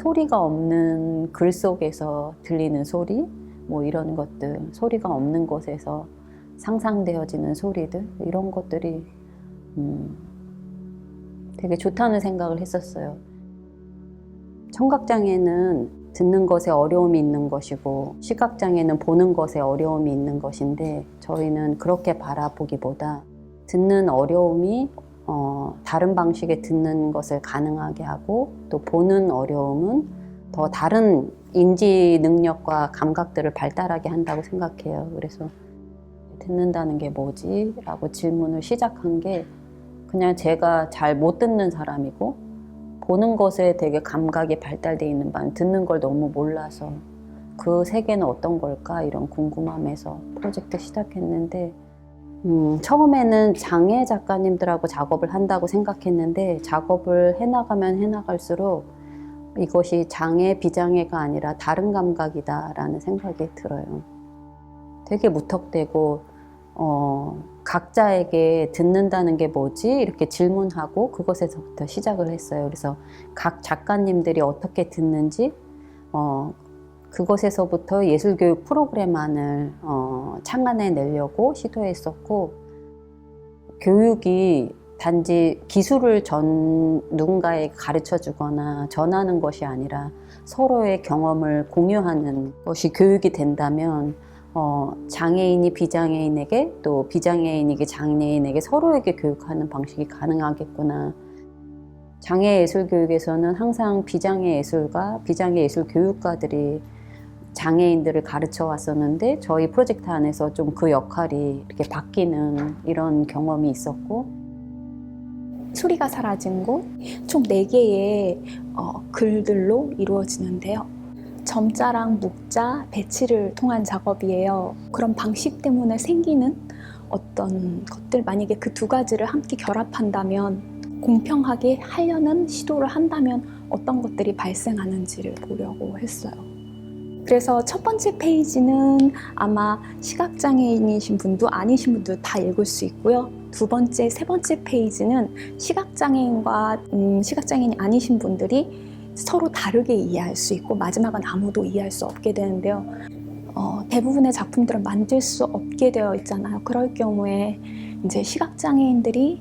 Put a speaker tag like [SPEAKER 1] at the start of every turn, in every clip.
[SPEAKER 1] 소리가 없는 글 속에서 들리는 소리, 뭐 이런 것들, 소리가 없는 곳에서 상상되어지는 소리들, 이런 것들이 되게 좋다는 생각을 했었어요. 청각장애는 듣는 것에 어려움이 있는 것이고 시각장애는 보는 것에 어려움이 있는 것인데, 저희는 그렇게 바라보기보다 듣는 어려움이 다른 방식의 듣는 것을 가능하게 하고, 또 보는 어려움은 더 다른 인지 능력과 감각들을 발달하게 한다고 생각해요. 그래서 듣는다는 게 뭐지? 라고 질문을 시작한 게, 그냥 제가 잘 못 듣는 사람이고 보는 것에 되게 감각이 발달되어 있는 반, 듣는 걸 너무 몰라서 그 세계는 어떤 걸까? 이런 궁금함에서 프로젝트 시작했는데, 처음에는 장애 작가님들하고 작업을 한다고 생각했는데, 작업을 해나가면 해나갈수록 이것이 장애, 비장애가 아니라 다른 감각이다라는 생각이 들어요. 되게 무턱대고 각자에게 듣는다는 게 뭐지? 이렇게 질문하고 그것에서부터 시작을 했어요. 그래서 각 작가님들이 어떻게 듣는지 그것에서부터 예술교육 프로그램안을 창안해내려고 시도했었고, 교육이 단지 기술을 누군가에게 가르쳐주거나 전하는 것이 아니라 서로의 경험을 공유하는 것이 교육이 된다면, 장애인이 비장애인에게, 또 비장애인이 장애인에게 서로에게 교육하는 방식이 가능하겠구나. 장애 예술 교육에서는 항상 비장애 예술가, 비장애 예술 교육가들이 장애인들을 가르쳐 왔었는데, 저희 프로젝트 안에서 좀 그 역할이 이렇게 바뀌는 이런 경험이 있었고,
[SPEAKER 2] 소리가 사라진 곳, 총 4개의 글들로 이루어지는데요. 점자랑 묵자, 배치를 통한 작업이에요. 그런 방식 때문에 생기는 어떤 것들, 만약에 그 두 가지를 함께 결합한다면, 공평하게 하려는 시도를 한다면 어떤 것들이 발생하는지를 보려고 했어요. 그래서 첫 번째 페이지는 아마 시각장애인이신 분도 아니신 분도 다 읽을 수 있고요. 두 번째, 세 번째 페이지는 시각장애인과 시각장애인이 아니신 분들이 서로 다르게 이해할 수 있고, 마지막은 아무도 이해할 수 없게 되는데요. 대부분의 작품들은 만들 수 없게 되어 있잖아요. 그럴 경우에 이제 시각장애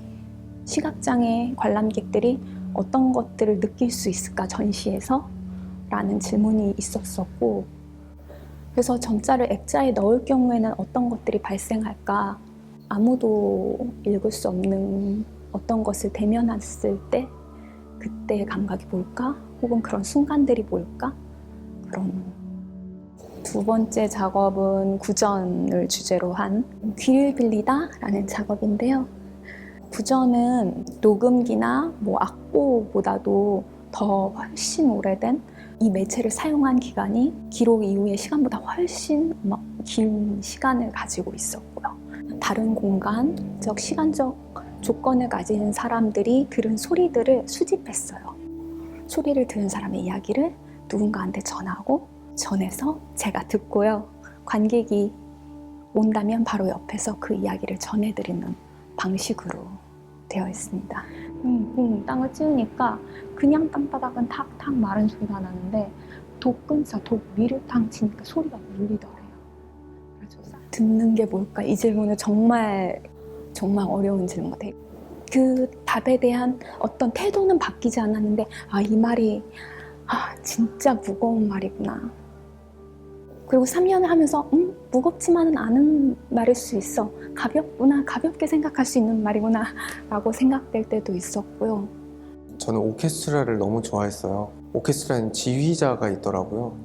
[SPEAKER 2] 관람객들이 어떤 것들을 느낄 수 있을까, 전시에서? 라는 질문이 있었었고, 그래서 점자를 액자에 넣을 경우에는 어떤 것들이 발생할까? 아무도 읽을 수 없는 어떤 것을 대면했을 때 그때의 감각이 뭘까? 혹은 그런 순간들이 뭘까? 그런. 두 번째 작업은 구전을 주제로 한 귀를 빌리다 라는 작업인데요. 구전은 녹음기나 악보보다도 더 훨씬 오래된, 이 매체를 사용한 기간이 기록 이후의 시간보다 훨씬 긴 시간을 가지고 있었고요. 다른 공간적, 시간적 조건을 가진 사람들이 들은 소리들을 수집했어요. 소리를 들은 사람의 이야기를 누군가한테 전해서 제가 듣고요. 관객이 온다면 바로 옆에서 그 이야기를 전해드리는 방식으로 되어 있습니다. 땅을 찌우니까 그냥 땅바닥은 탁탁 마른 소리가 나는데, 독 근처, 독 위를 탕 치니까 소리가 울리더래요. 그래서 듣는 게 뭘까? 이 질문은 정말 어려운 질문 같아요. 그 답에 대한 어떤 태도는 바뀌지 않았는데, 이 말이 진짜 무거운 말이구나. 그리고 3년을 하면서 무겁지만은 않은 말일 수 있어. 가볍구나, 가볍게 생각할 수 있는 말이구나 라고 생각될 때도 있었고요.
[SPEAKER 3] 저는 오케스트라를 너무 좋아했어요. 오케스트라는 지휘자가 있더라고요.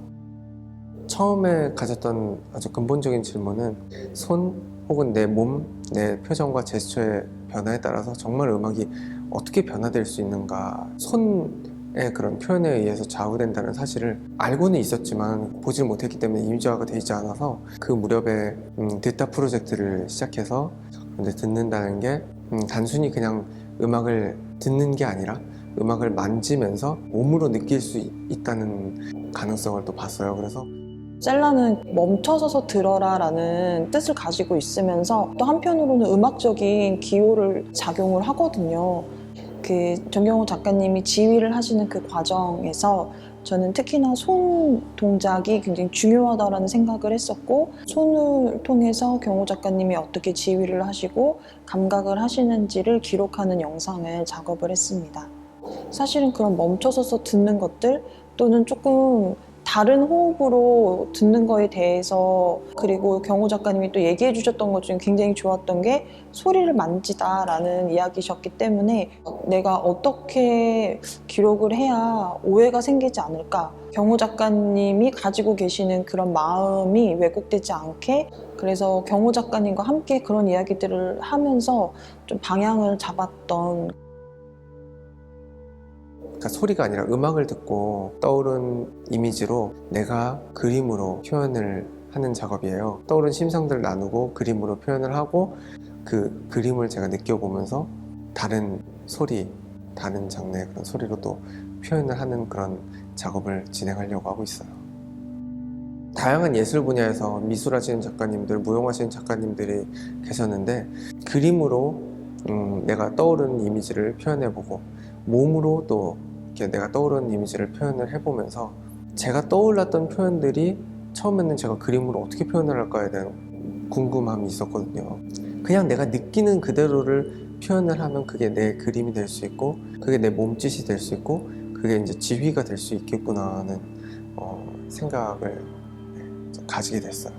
[SPEAKER 3] 처음에 가졌던 아주 근본적인 질문은 손 혹은 내 몸, 내 표정과 제스처의 변화에 따라서 정말 음악이 어떻게 변화될 수 있는가. 손의 그런 표현에 의해서 좌우된다는 사실을 알고는 있었지만 보질 못했기 때문에 이미지화가 되지 않아서, 그 무렵에 듣다 프로젝트를 시작해서, 근데 듣는다는 게 단순히 그냥 음악을 듣는 게 아니라 음악을 만지면서 몸으로 느낄 수 있다는 가능성을 또 봤어요. 그래서
[SPEAKER 4] 셀라는 멈춰서서 들어라 라는 뜻을 가지고 있으면서 또 한편으로는 음악적인 기호를 작용을 하거든요. 그 정경호 작가님이 지휘를 하시는 그 과정에서 저는 특히나 손 동작이 굉장히 중요하다라는 생각을 했었고, 손을 통해서 경호 작가님이 어떻게 지휘를 하시고 감각을 하시는지를 기록하는 영상을 작업을 했습니다. 사실은 그런 멈춰서서 듣는 것들 또는 조금 다른 호흡으로 듣는 거에 대해서, 그리고 경호 작가님이 또 얘기해 주셨던 것 중에 굉장히 좋았던 게 소리를 만지다라는 이야기셨기 때문에 내가 어떻게 기록을 해야 오해가 생기지 않을까, 경호 작가님이 가지고 계시는 그런 마음이 왜곡되지 않게, 그래서 경호 작가님과 함께 그런 이야기들을 하면서 좀 방향을 잡았던.
[SPEAKER 3] 그러니까 소리가 아니라 음악을 듣고 떠오른 이미지로 내가 그림으로 표현을 하는 작업이에요. 떠오른 심상들을 나누고 그림으로 표현을 하고, 그 그림을 제가 느껴보면서 다른 소리, 다른 장르의 그런 소리로 또 표현을 하는 그런 작업을 진행하려고 하고 있어요. 다양한 예술 분야에서 미술하시는 작가님들, 무용하시는 작가님들이 계셨는데, 그림으로 내가 떠오르는 이미지를 표현해보고, 몸으로 또 이렇게 내가 떠오르는 이미지를 표현을 해보면서 제가 떠올랐던 표현들이 처음에는 제가 그림으로 어떻게 표현을 할까에 대한 궁금함이 있었거든요. 그냥 내가 느끼는 그대로를 표현을 하면 그게 내 그림이 될 수 있고, 그게 내 몸짓이 될 수 있고, 그게 이제 지휘가 될 수 있겠구나 하는 생각을 가지게 됐어요.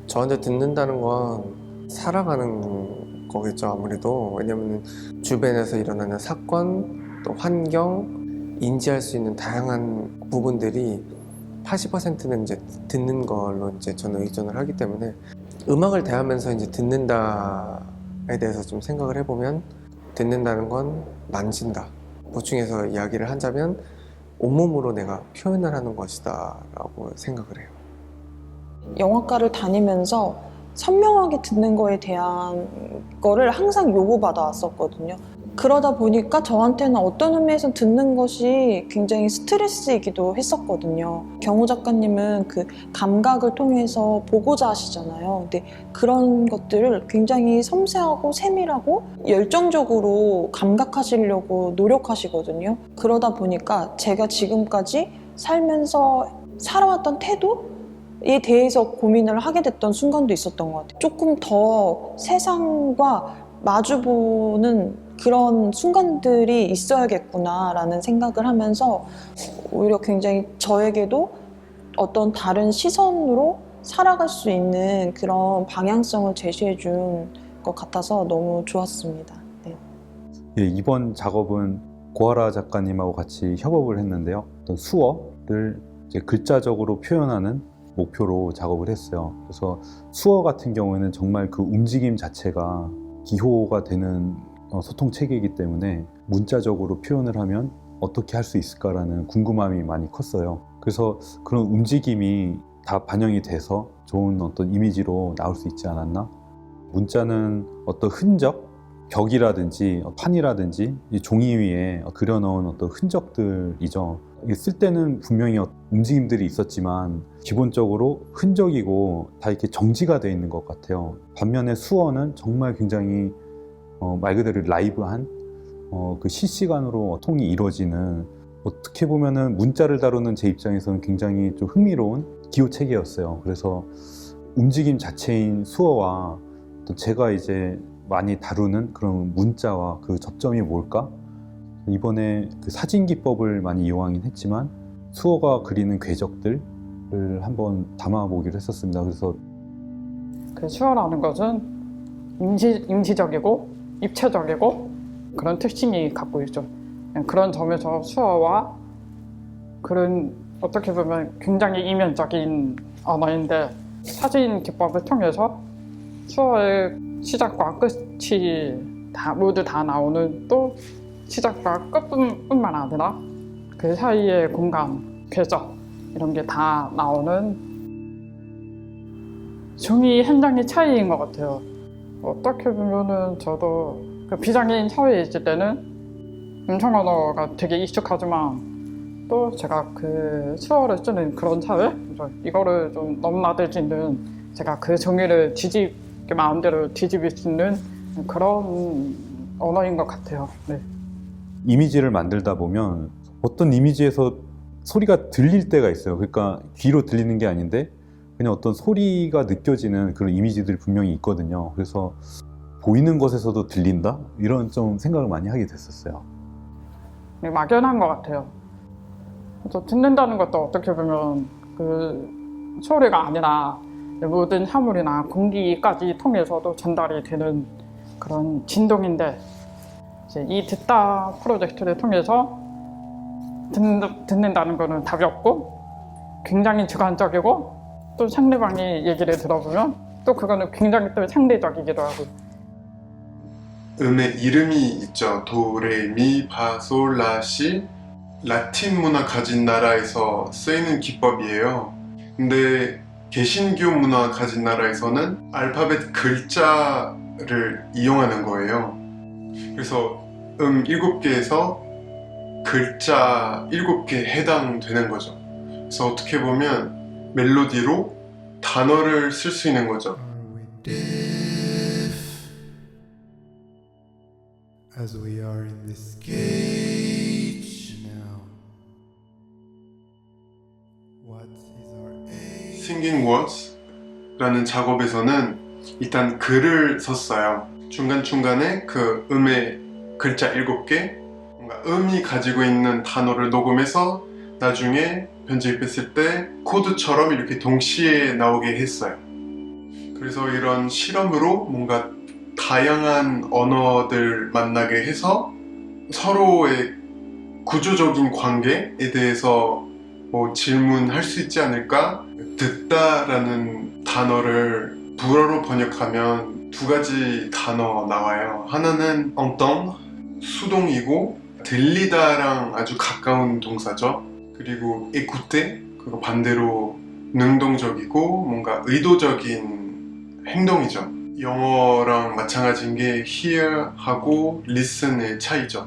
[SPEAKER 3] 저한테 듣는다는 건 살아가는 거겠죠, 아무래도. 왜냐면 주변에서 일어나는 사건, 또 환경, 인지할 수 있는 다양한 부분들이 80%는 이제 듣는 걸로 이제 저는 의존을 하기 때문에, 음악을 대하면서 이제 듣는다에 대해서 좀 생각을 해보면, 듣는다는 건 만진다. 보충해서 이야기를 하자면 온몸으로 내가 표현을 하는 것이다 라고 생각을 해요.
[SPEAKER 4] 영화과를 다니면서 선명하게 듣는 거에 대한 거를 항상 요구받아 왔었거든요. 그러다 보니까 저한테는 어떤 의미에서 듣는 것이 굉장히 스트레스이기도 했었거든요. 경호 작가님은 그 감각을 통해서 보고자 하시잖아요. 근데 그런 것들을 굉장히 섬세하고 세밀하고 열정적으로 감각하시려고 노력하시거든요. 그러다 보니까 제가 지금까지 살면서 살아왔던 태도에 대해서 고민을 하게 됐던 순간도 있었던 것 같아요. 조금 더 세상과 마주보는 그런 순간들이 있어야겠구나라는 생각을 하면서 오히려 굉장히 저에게도 어떤 다른 시선으로 살아갈 수 있는 그런 방향성을 제시해 준 것 같아서 너무 좋았습니다. 네.
[SPEAKER 5] 예, 이번 작업은 고하라 작가님하고 같이 협업을 했는데요. 어떤 수어를 이제 글자적으로 표현하는 목표로 작업을 했어요. 그래서 수어 같은 경우에는 정말 그 움직임 자체가 기호가 되는 소통 체계이기 때문에 문자적으로 표현을 하면 어떻게 할 수 있을까라는 궁금함이 많이 컸어요. 그래서 그런 움직임이 다 반영이 돼서 좋은 어떤 이미지로 나올 수 있지 않았나? 문자는 어떤 흔적, 벽이라든지 판이라든지 이 종이 위에 그려놓은 어떤 흔적들이죠. 쓸 때는 분명히 움직임들이 있었지만 기본적으로 흔적이고 다 이렇게 정지가 되어 있는 것 같아요. 반면에 수어는 정말 굉장히 말 그대로 라이브한 그 실시간으로 통이 이루어지는, 어떻게 보면은 문자를 다루는 제 입장에서는 굉장히 좀 흥미로운 기호 체계였어요. 그래서 움직임 자체인 수어와 또 제가 이제 많이 다루는 그런 문자와 그 접점이 뭘까? 이번에 그 사진 기법을 많이 이용하긴 했지만 수어가 그리는 궤적들을 한번 담아보기로 했었습니다. 그래서
[SPEAKER 6] 그 수어라는 것은 임시적이고 입체적이고 그런 특징이 갖고 있죠. 그런 점에서 수어와 그런 어떻게 보면 굉장히 이면적인 언어인데, 사진 기법을 통해서 수어의 시작과 끝이 모두 다 나오는, 또 시작과 끝뿐만 아니라 그 사이의 공간, 궤적 이런 게 다 나오는 종이 한 장의 차이인 것 같아요. 어떻게 보면은 저도 그 비장애인 사회에 있을 때는 음성 언어가 되게 익숙하지만, 또 제가 그 수어를 쓰는 그런 사회, 이거를 좀 넘나들 수 있는, 제가 그 종이를 마음대로 뒤집을 수 있는 그런 언어인 것 같아요. 네.
[SPEAKER 5] 이미지를 만들다 보면 어떤 이미지에서 소리가 들릴 때가 있어요. 그러니까 귀로 들리는 게 아닌데 그냥 어떤 소리가 느껴지는 그런 이미지들이 분명히 있거든요. 그래서 보이는 것에서도 들린다? 이런 좀 생각을 많이 하게 됐었어요.
[SPEAKER 6] 네, 막연한 것 같아요. 그래서 듣는다는 것도 어떻게 보면 그 소리가 아니라 모든 사물이나 공기까지 통해서도 전달이 되는 그런 진동인데, 이제 이 듣다 프로젝트를 통해서 듣는다는 거는 답이 없고 굉장히 주관적이고, 또 상대방이 얘기를 들어보면 또 그거는 굉장히 또 상대적이기도 하고.
[SPEAKER 7] 음의 이름이 있죠. 도, 레, 미, 파, 솔, 라, 시. 라틴 문화 가진 나라에서 쓰이는 기법이에요. 근데 개신교 문화 가진 나라에서는 알파벳 글자를 이용하는 거예요. 그래서 7개에서 글자 7개 해당되는 거죠. 그래서 어떻게 보면 멜로디로 단어를 쓸 수 있는 거죠.
[SPEAKER 8] As we are in this cage now, what is our aim?
[SPEAKER 7] Singing Words 라는 작업에서는 일단 글을 썼어요. 중간중간에 그 음의 글자 7개, 뭔가 음이 가지고 있는 단어를 녹음해서 나중에 편집했을 때 코드처럼 이렇게 동시에 나오게 했어요. 그래서 이런 실험으로 뭔가 다양한 언어들 만나게 해서 서로의 구조적인 관계에 대해서 뭐 질문할 수 있지 않을까? 듣다라는 단어를 불어로 번역하면 2가지 단어 나와요. 하나는 entendre, 수동이고 들리다랑 아주 가까운 동사죠. 그리고 écouter, 그거 반대로 능동적이고 뭔가 의도적인 행동이죠. 영어랑 마찬가지인 게 hear하고 listen의 차이죠.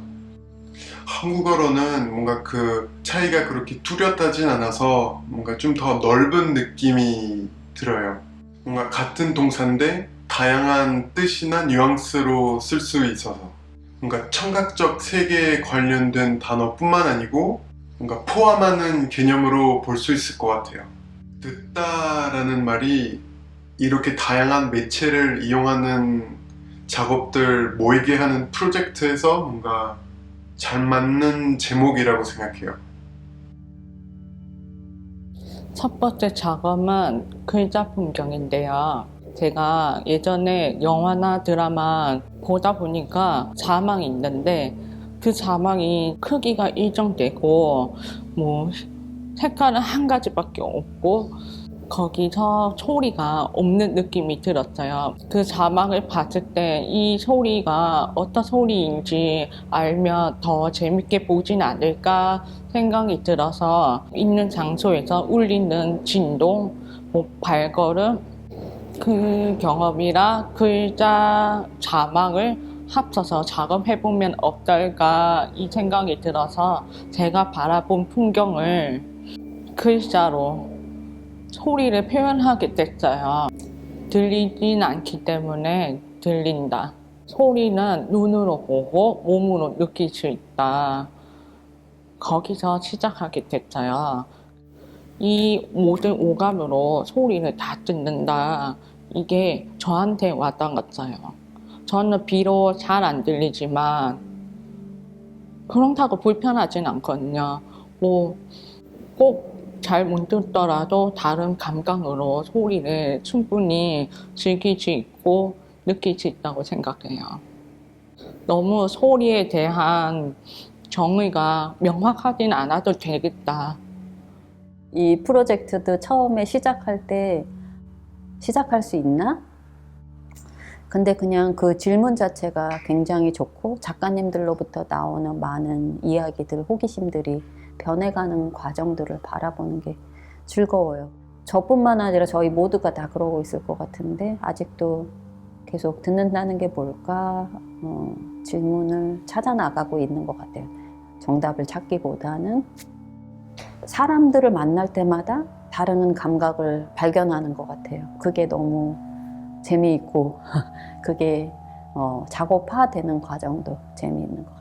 [SPEAKER 7] 한국어로는 뭔가 그 차이가 그렇게 뚜렷하진 않아서 뭔가 좀 더 넓은 느낌이 들어요. 뭔가 같은 동사인데 다양한 뜻이나 뉘앙스로 쓸 수 있어서 뭔가 청각적 세계에 관련된 단어뿐만 아니고 뭔가 포함하는 개념으로 볼 수 있을 것 같아요. 듣다라는 말이 이렇게 다양한 매체를 이용하는 작업들 모이게 하는 프로젝트에서 뭔가 잘 맞는 제목이라고 생각해요.
[SPEAKER 9] 첫 번째 작업은 글자 풍경인데요. 제가 예전에 영화나 드라마 보다 보니까 자막이 있는데 그 자막이 크기가 일정되고 뭐 색깔은 한 가지밖에 없고 거기서 소리가 없는 느낌이 들었어요. 그 자막을 봤을 때 이 소리가 어떤 소리인지 알면 더 재밌게 보진 않을까 생각이 들어서 있는 장소에서 울리는 진동, 뭐 발걸음, 그 경험이랑 글자 자막을 합쳐서 작업해보면 어떨까 이 생각이 들어서 제가 바라본 풍경을 글자로 소리를 표현하게 됐어요. 들리진 않기 때문에 들린다. 소리는 눈으로 보고 몸으로 느낄 수 있다. 거기서 시작하게 됐어요. 이 모든 오감으로 소리를 다 듣는다. 이게 저한테 와닿았어요. 저는 비록 잘 안 들리지만 그렇다고 불편하진 않거든요. 뭐 꼭 잘 못 듣더라도 다른 감각으로 소리를 충분히 즐길 수 있고 느낄 수 있다고 생각해요. 너무 소리에 대한 정의가 명확하진 않아도 되겠다.
[SPEAKER 1] 이 프로젝트도 처음에 시작할 때 시작할 수 있나? 근데 그냥 그 질문 자체가 굉장히 좋고 작가님들로부터 나오는 많은 이야기들, 호기심들이 변해가는 과정들을 바라보는 게 즐거워요. 저뿐만 아니라 저희 모두가 다 그러고 있을 것 같은데 아직도 계속 듣는다는 게 뭘까 질문을 찾아 나가고 있는 것 같아요. 정답을 찾기보다는 사람들을 만날 때마다 다른 감각을 발견하는 것 같아요. 그게 너무 재미있고 그게 작업화되는 과정도 재미있는 것 같아요.